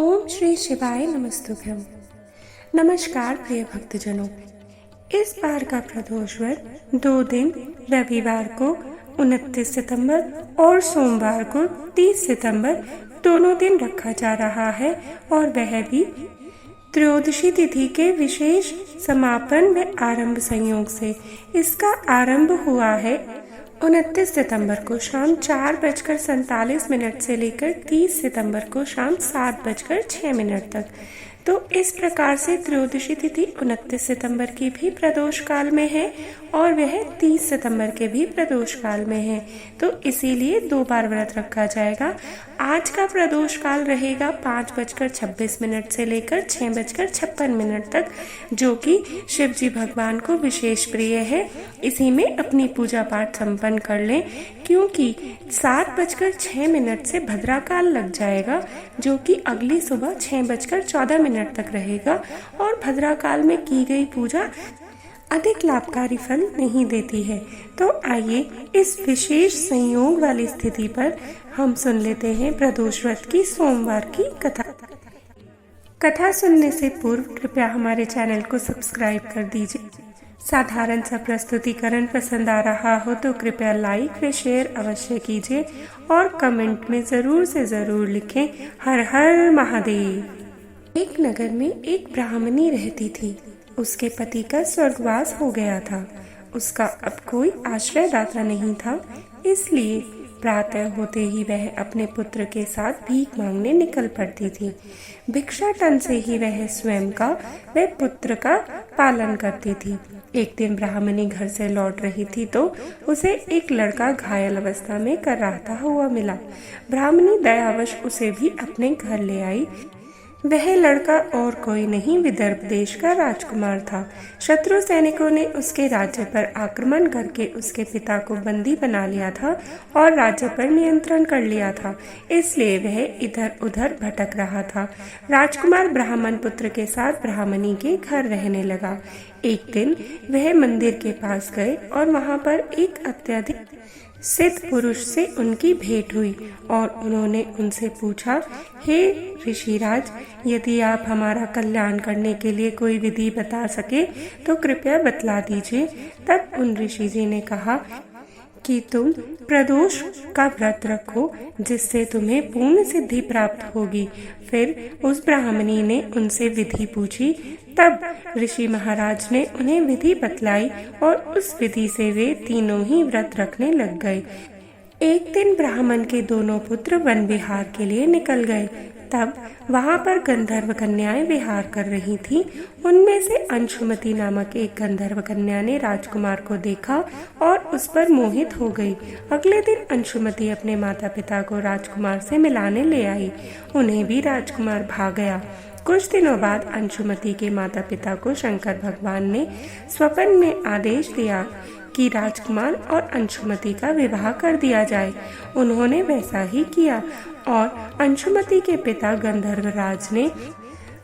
ओम श्री शिवाय नमस्तुभ्यम। नमस्कार प्रिय भक्तजनों, इस बार का प्रदोष व्रत 2 दिन रविवार को 29 सितंबर और सोमवार को 30 सितंबर दोनों दिन रखा जा रहा है और वह भी त्रयोदशी तिथि के विशेष समापन व आरंभ संयोग से। इसका आरंभ हुआ है 29 सितंबर को शाम 4:47 से लेकर 30 सितंबर को शाम 7:06 तक। तो इस प्रकार से त्रयोदशी तिथि 29 सितंबर की भी प्रदोष काल में है और वह 30 सितंबर के भी प्रदोष काल में है। तो इसीलिए 2 बार व्रत रखा जाएगा। आज का प्रदोष काल रहेगा 5:26 से लेकर 6:56 तक, जो कि शिव जी भगवान को विशेष प्रिय है। इसी में अपनी पूजा पाठ संपन्न कर लें, क्योंकि 7:06 से भद्रा काल लग जाएगा, जो कि अगली सुबह 6:14 तक रहेगा और भद्रा काल में की गई पूजा अधिक लाभकारी फल नहीं देती है। तो आइए इस विशेष संयोग वाली स्थिति पर हम सुन लेते हैं प्रदोष व्रत की सोमवार की कथा सुनने से पूर्व कृपया हमारे चैनल को सब्सक्राइब कर दीजिए। साधारण सा प्रस्तुतिकरण पसंद आ रहा हो तो कृपया लाइक व शेयर अवश्य कीजिए और कमेंट में जरूर से जरूर लिखें हर हर महादेव। एक नगर में एक ब्राह्मणी रहती थी। उसके पति का स्वर्गवास हो गया था। उसका अब कोई आश्रयदाता नहीं था, इसलिए प्रातः होते ही वह अपने पुत्र के साथ भीख मांगने निकल पड़ती थी। भिक्षाटन से ही वह स्वयं का व पुत्र का पालन करती थी। एक दिन ब्राह्मणी घर से लौट रही थी तो उसे एक लड़का घायल अवस्था में कराहता हुआ मिला। ब्राह्मणी दयावश उसे भी अपने घर ले आई। वह लड़का और कोई नहीं, विदर्भ देश का राजकुमार था। शत्रु सैनिकों ने उसके राज्य पर आक्रमण करके उसके पिता को बंदी बना लिया था और राज्य पर नियंत्रण कर लिया था, इसलिए वह इधर उधर भटक रहा था। राजकुमार ब्राह्मण पुत्र के साथ ब्राह्मणी के घर रहने लगा। एक दिन वह मंदिर के पास गए और वहां पर एक अत्यधिक सिद्ध पुरुष से उनकी भेंट हुई और उन्होंने उनसे पूछा, हे ऋषिराज, यदि आप हमारा कल्याण करने के लिए कोई विधि बता सके तो कृपया बतला दीजिए। तब उन ऋषि जी ने कहा कि तुम प्रदोष का व्रत रखो, जिससे तुम्हें पूर्ण सिद्धि प्राप्त होगी। फिर उस ब्राह्मणी ने उनसे विधि पूछी। तब ऋषि महाराज ने उन्हें विधि बतलाई और उस विधि से वे तीनों ही व्रत रखने लग गए। एक दिन ब्राह्मण के दोनों पुत्र वन विहार के लिए निकल गए। तब वहां पर गंधर्व कन्याएं विहार कर रही थीं। उनमें से अंशुमति नामक एक गंधर्व कन्या ने राजकुमार को देखा और उस पर मोहित हो गई। अगले दिन अंशुमति अपने माता पिता को राजकुमार से मिलाने ले आई। उन्हें भी राजकुमार भा गया। कुछ दिनों बाद अंशुमति के माता पिता को शंकर भगवान ने स्वप्न में आदेश दिया कि राजकुमार और अंशुमति का विवाह कर दिया जाए। उन्होंने वैसा ही किया और अंशुमति के पिता गंधर्वराज ने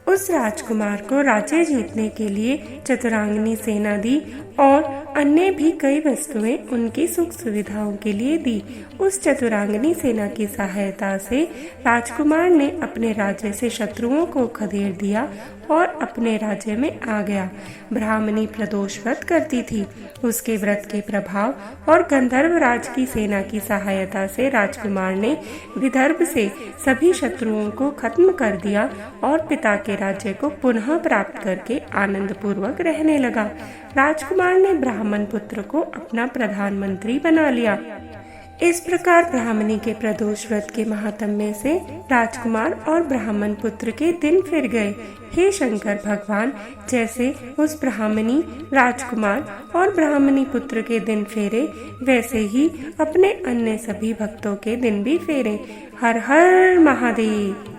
उस राजकुमार को राज्य जीतने के लिए चतुरांगनी सेना दी और अन्य भी कई वस्तुएं उनकी सुख सुविधाओं के लिए दी। उस चतुरांगनी सेना की सहायता से राजकुमार ने अपने राज्य से शत्रुओं को खदेड़ दिया और अपने राज्य में आ गया। ब्राह्मणी प्रदोष व्रत करती थी। उसके व्रत के प्रभाव और गंधर्वराज की सेना की सहायता से राजकुमार ने विदर्भ से सभी शत्रुओं को खत्म कर दिया और पिता के राज्य को पुनः प्राप्त करके आनंद पूर्वक रहने लगा। राजकुमार ने ब्राह्मण पुत्र को अपना प्रधानमंत्री बना लिया। इस प्रकार ब्राह्मणी के प्रदोष व्रत के महात्म्य से राजकुमार और ब्राह्मण पुत्र के दिन फिर गए। हे शंकर भगवान, जैसे उस ब्राह्मणी, राजकुमार और ब्राह्मणी पुत्र के दिन फेरे, वैसे ही अपने अन्य सभी भक्तों के दिन भी फेरे। हर हर महादेव।